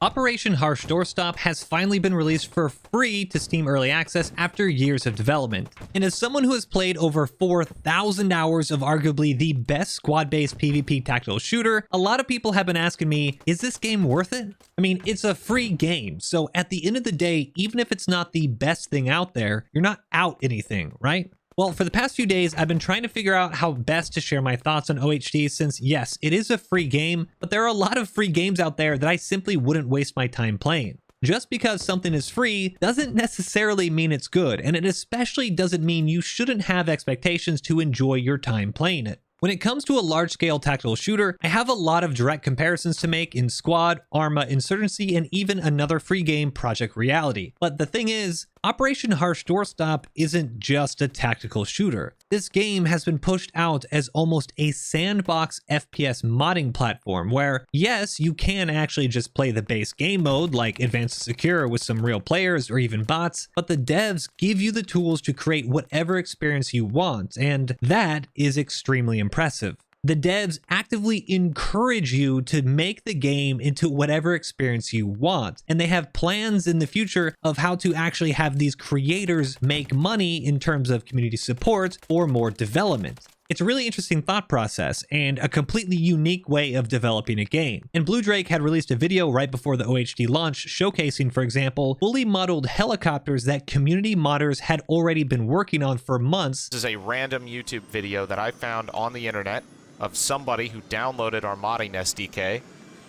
Operation Harsh Doorstop has finally been released for free to Steam Early Access after years of development. And as someone who has played over 4,000 hours of arguably the best squad-based PvP tactical shooter, a lot of people have been asking me, is this game worth it? I mean, it's a free game, so at the end of the day, even if it's not the best thing out there, you're not out anything, right? Well, for the past few days, I've been trying to figure out how best to share my thoughts on OHD since, yes, it is a free game, but there are a lot of free games out there that I simply wouldn't waste my time playing. Just because something is free doesn't necessarily mean it's good, and it especially doesn't mean you shouldn't have expectations to enjoy your time playing it. When it comes to a large-scale tactical shooter, I have a lot of direct comparisons to make in Squad, Arma, Insurgency, and even another free game, Project Reality. But the thing is, Operation Harsh Doorstop isn't just a tactical shooter. This game has been pushed out as almost a sandbox FPS modding platform where, yes, you can actually just play the base game mode like Advanced Secure with some real players or even bots, but the devs give you the tools to create whatever experience you want, and that is extremely impressive. The devs actively encourage you to make the game into whatever experience you want, and they have plans in the future of how to actually have these creators make money in terms of community support or more development. It's a really interesting thought process and a completely unique way of developing a game. And Blue Drake had released a video right before the OHD launch showcasing, for example, fully modeled helicopters that community modders had already been working on for months. This is a random YouTube video that I found on the internet of somebody who downloaded our modding SDK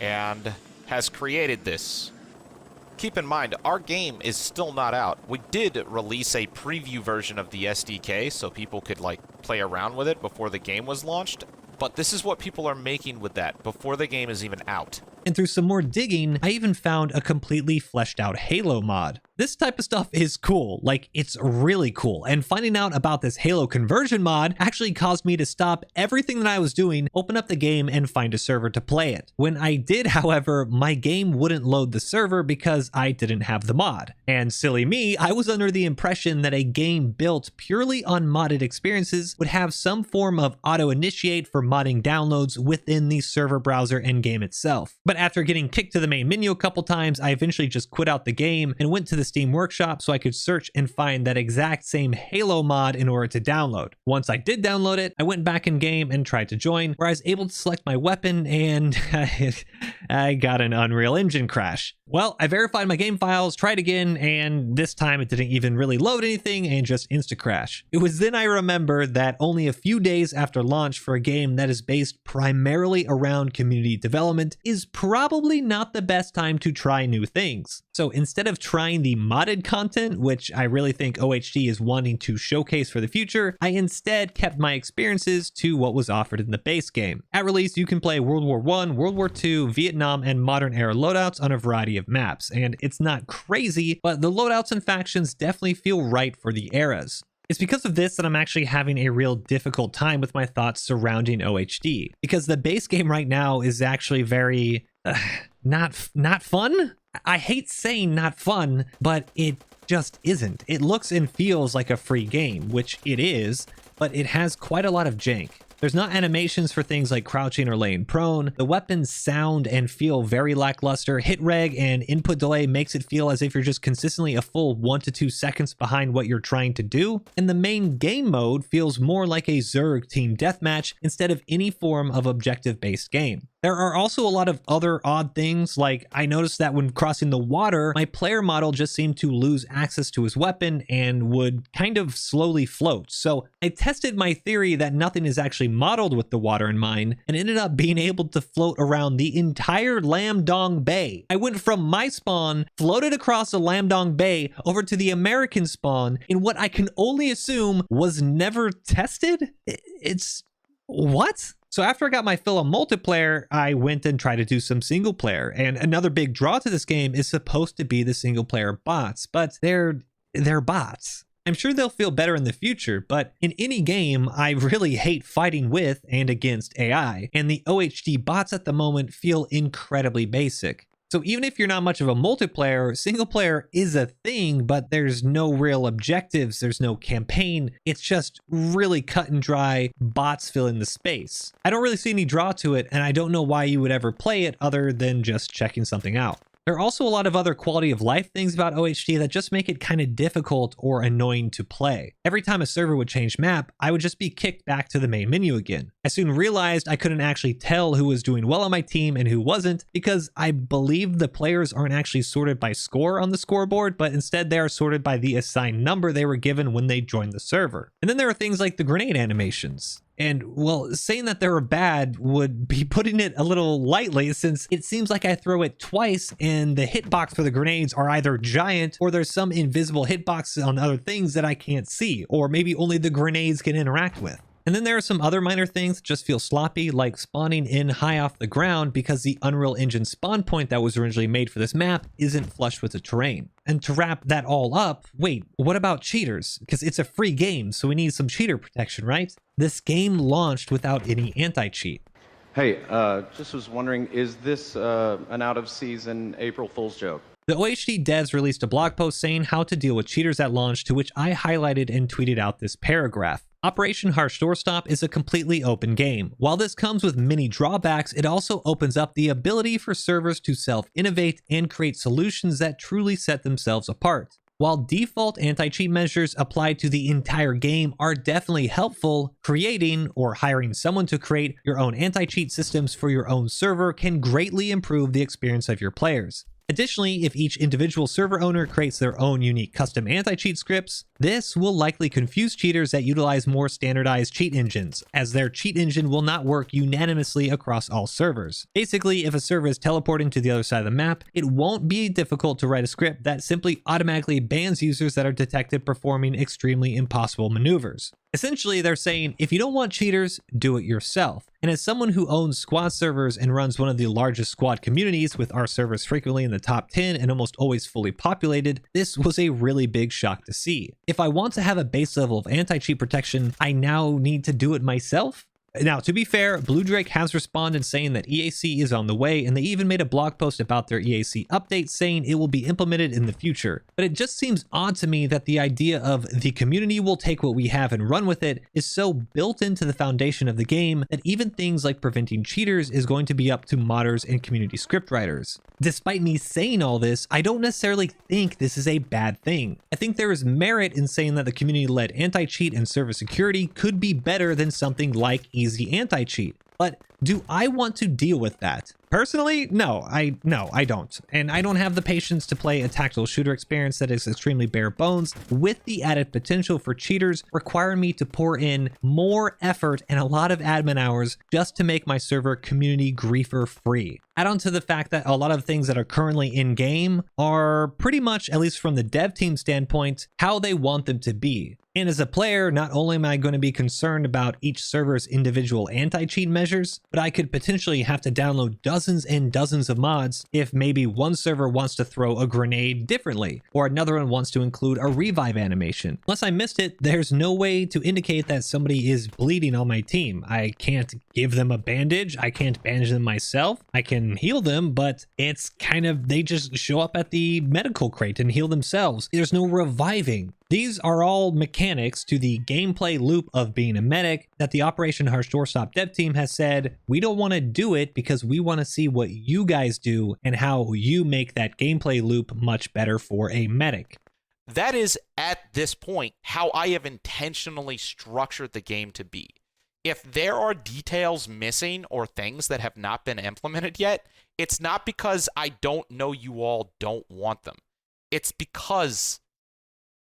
and has created this. Keep in mind, our game is still not out. We did release a preview version of the SDK so people could play around with it before the game was launched, but this is what people are making with that before the game is even out. And through some more digging, I even found a completely fleshed out Halo mod. This type of stuff is cool, it's really cool, and finding out about this Halo conversion mod actually caused me to stop everything that I was doing, open up the game, and find a server to play it. When I did, however, my game wouldn't load the server because I didn't have the mod. And silly me, I was under the impression that a game built purely on modded experiences would have some form of auto-initiate for modding downloads within the server browser and game itself. But after getting kicked to the main menu a couple times, I eventually just quit out the game and went to the Steam Workshop so I could search and find that exact same Halo mod in order to download. Once I did download it, I went back in game and tried to join, where I was able to select my weapon and I got an Unreal Engine crash. Well, I verified my game files, tried again, and this time it didn't even really load anything and just insta-crash. It was then I remembered that only a few days after launch for a game that is based primarily around community development is probably not the best time to try new things. So instead of trying the modded content, which I really think OHD is wanting to showcase for the future, I instead kept my experiences to what was offered in the base game. At release, you can play World War I, World War II, Vietnam, and modern era loadouts on a variety of maps, and it's not crazy, but the loadouts and factions definitely feel right for the eras. It's because of this that I'm actually having a real difficult time with my thoughts surrounding OHD, because the base game right now is actually very not fun. I hate saying not fun, but it just isn't. It looks and feels like a free game, which it is, but it has quite a lot of jank. There's not animations for things like crouching or laying prone. The weapons sound and feel very lackluster. Hit reg and input delay makes it feel as if you're just consistently a full 1 to 2 seconds behind what you're trying to do. And the main game mode feels more like a Zerg team deathmatch instead of any form of objective-based game. There are also a lot of other odd things, like I noticed that when crossing the water, my player model just seemed to lose access to his weapon and would kind of slowly float. So I tested my theory that nothing is actually modeled with the water in mind and ended up being able to float around the entire Lam Dong Bay. I went from my spawn, floated across the Lam Dong Bay over to the American spawn in what I can only assume was never tested. It's what? So after I got my fill of multiplayer, I went and tried to do some single player. And another big draw to this game is supposed to be the single player bots, but they're bots. I'm sure they'll feel better in the future, but in any game, I really hate fighting with and against AI, and the OHD bots at the moment feel incredibly basic. So even if you're not much of a multiplayer, single player is a thing, but there's no real objectives, there's no campaign. It's just really cut and dry bots filling the space. I don't really see any draw to it, and I don't know why you would ever play it other than just checking something out. There are also a lot of other quality of life things about OHD that just make it kind of difficult or annoying to play. Every time a server would change map, I would just be kicked back to the main menu again. I soon realized I couldn't actually tell who was doing well on my team and who wasn't, because I believe the players aren't actually sorted by score on the scoreboard, but instead they are sorted by the assigned number they were given when they joined the server. And then there are things like the grenade animations. And, well, saying that they were bad would be putting it a little lightly, since it seems like I throw it twice and the hitbox for the grenades are either giant, or there's some invisible hitboxes on other things that I can't see, or maybe only the grenades can interact with. And then there are some other minor things that just feel sloppy, like spawning in high off the ground because the Unreal Engine spawn point that was originally made for this map isn't flush with the terrain. And to wrap that all up, wait, what about cheaters? Because it's a free game, so we need some cheater protection, right? This game launched without any anti-cheat. Hey, just was wondering, is this an out-of-season April Fool's joke? The OHD devs released a blog post saying how to deal with cheaters at launch, to which I highlighted and tweeted out this paragraph. Operation Harsh Doorstop is a completely open game. While this comes with many drawbacks, it also opens up the ability for servers to self-innovate and create solutions that truly set themselves apart. While default anti-cheat measures applied to the entire game are definitely helpful, creating or hiring someone to create your own anti-cheat systems for your own server can greatly improve the experience of your players. Additionally, if each individual server owner creates their own unique custom anti-cheat scripts, this will likely confuse cheaters that utilize more standardized cheat engines, as their cheat engine will not work unanimously across all servers. Basically, if a server is teleporting to the other side of the map, it won't be difficult to write a script that simply automatically bans users that are detected performing extremely impossible maneuvers. Essentially, they're saying, if you don't want cheaters, do it yourself. And as someone who owns squad servers and runs one of the largest squad communities, with our servers frequently in the top 10 and almost always fully populated, this was a really big shock to see. If I want to have a base level of anti-cheat protection, I now need to do it myself? Now, to be fair, Blue Drake has responded saying that EAC is on the way, and they even made a blog post about their EAC update saying it will be implemented in the future. But it just seems odd to me that the idea of the community will take what we have and run with it is so built into the foundation of the game that even things like preventing cheaters is going to be up to modders and community scriptwriters. Despite me saying all this, I don't necessarily think this is a bad thing. I think there is merit in saying that the community-led anti-cheat and server security could be better than something like easy anti-cheat. But do I want to deal with that? Personally, no, I don't. And I don't have the patience to play a tactical shooter experience that is extremely bare bones, with the added potential for cheaters requiring me to pour in more effort and a lot of admin hours just to make my server community griefer free. Add on to the fact that a lot of things that are currently in game are pretty much, at least from the dev team standpoint, how they want them to be. And as a player, not only am I going to be concerned about each server's individual anti-cheat measures, but I could potentially have to download dozens and dozens of mods if maybe one server wants to throw a grenade differently, or another one wants to include a revive animation. Unless I missed it, there's no way to indicate that somebody is bleeding on my team. I can't give them a bandage, I can't bandage them myself, I can heal them, but it's kind of, they just show up at the medical crate and heal themselves. There's no reviving. These are all mechanics to the gameplay loop of being a medic that the Operation Harsh Doorstop dev team has said, we don't want to do it because we want to see what you guys do and how you make that gameplay loop much better for a medic. That is, at this point, how I have intentionally structured the game to be. If there are details missing or things that have not been implemented yet, it's not because I don't know you all don't want them. It's because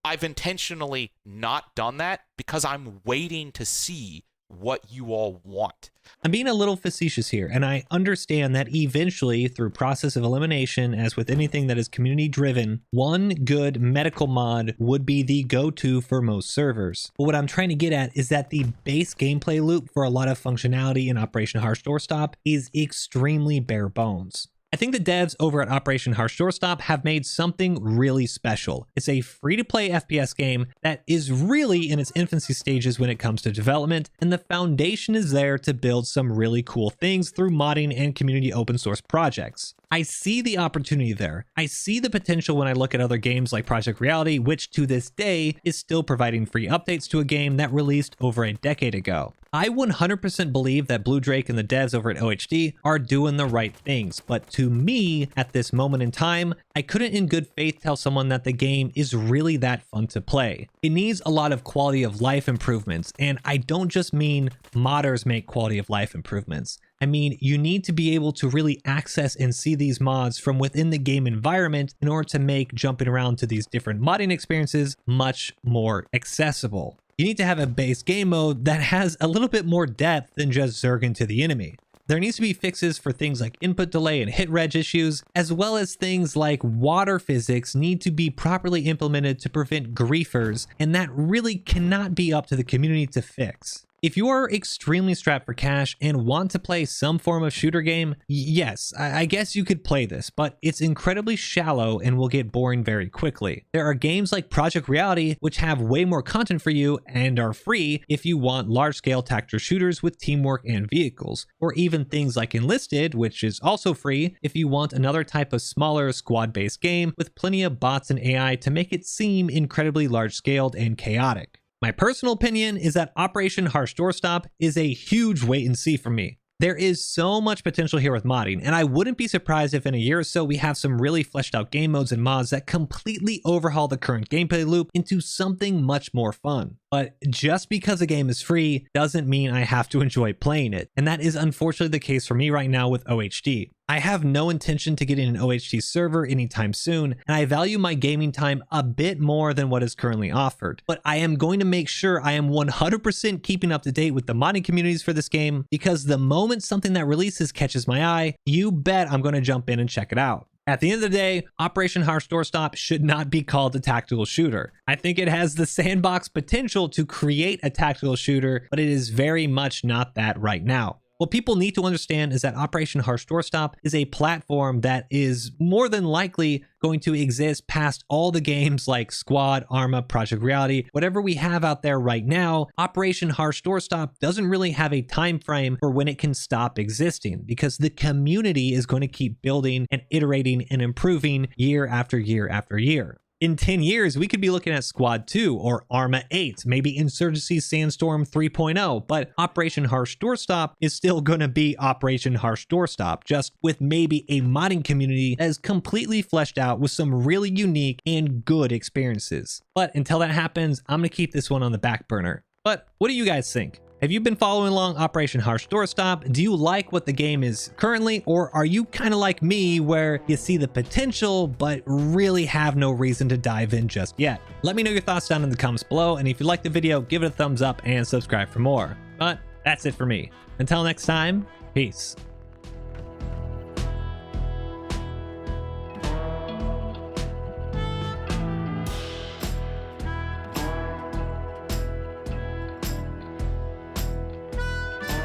I've intentionally not done that because I'm waiting to see what you all want. I'm being a little facetious here, and I understand that eventually, through process of elimination, as with anything that is community driven, one good medical mod would be the go-to for most servers. But what I'm trying to get at is that the base gameplay loop for a lot of functionality in Operation Harsh Doorstop is extremely bare bones. I think the devs over at Operation Harsh Doorstop have made something really special. It's a free-to-play FPS game that is really in its infancy stages when it comes to development, and the foundation is there to build some really cool things through modding and community open source projects. I see the opportunity there. I see the potential when I look at other games like Project Reality, which to this day is still providing free updates to a game that released over a decade ago. I 100% believe that Blue Drake and the devs over at OHD are doing the right things, but to me, at this moment in time, I couldn't in good faith tell someone that the game is really that fun to play. It needs a lot of quality of life improvements, and I don't just mean modders make quality of life improvements. I mean, you need to be able to really access and see these mods from within the game environment in order to make jumping around to these different modding experiences much more accessible. You need to have a base game mode that has a little bit more depth than just Zerg into the enemy. There needs to be fixes for things like input delay and hit reg issues, as well as things like water physics need to be properly implemented to prevent griefers, and that really cannot be up to the community to fix. If you are extremely strapped for cash and want to play some form of shooter game, yes, I guess you could play this, but it's incredibly shallow and will get boring very quickly. There are games like Project Reality, which have way more content for you and are free if you want large-scale tactical shooters with teamwork and vehicles, or even things like Enlisted, which is also free if you want another type of smaller squad-based game with plenty of bots and AI to make it seem incredibly large-scaled and chaotic. My personal opinion is that Operation Harsh Doorstop is a huge wait and see for me. There is so much potential here with modding, and I wouldn't be surprised if in a year or so we have some really fleshed out game modes and mods that completely overhaul the current gameplay loop into something much more fun. But just because a game is free doesn't mean I have to enjoy playing it, and that is unfortunately the case for me right now with OHD. I have no intention to get in an OHD server anytime soon, and I value my gaming time a bit more than what is currently offered. But I am going to make sure I am 100% keeping up to date with the modding communities for this game, because the moment something that releases catches my eye, you bet I'm going to jump in and check it out. At the end of the day, Operation Harsh Doorstop should not be called a tactical shooter. I think it has the sandbox potential to create a tactical shooter, but it is very much not that right now. What people need to understand is that Operation Harsh Doorstop is a platform that is more than likely going to exist past all the games like Squad, Arma, Project Reality, whatever we have out there right now. Operation Harsh Doorstop doesn't really have a time frame for when it can stop existing, because the community is going to keep building and iterating and improving year after year after year. In 10 years, we could be looking at Squad 2 or Arma 8, maybe Insurgency Sandstorm 3.0, but Operation Harsh Doorstop is still going to be Operation Harsh Doorstop, just with maybe a modding community that is completely fleshed out with some really unique and good experiences. But until that happens, I'm going to keep this one on the back burner. But what do you guys think? Have you been following along Operation Harsh Doorstop? Do you like what the game is currently, or are you kind of like me where you see the potential but really have no reason to dive in just yet? Let me know your thoughts down in the comments below, and if you liked the video, give it a thumbs up and subscribe for more. But that's it for me. Until next time, peace.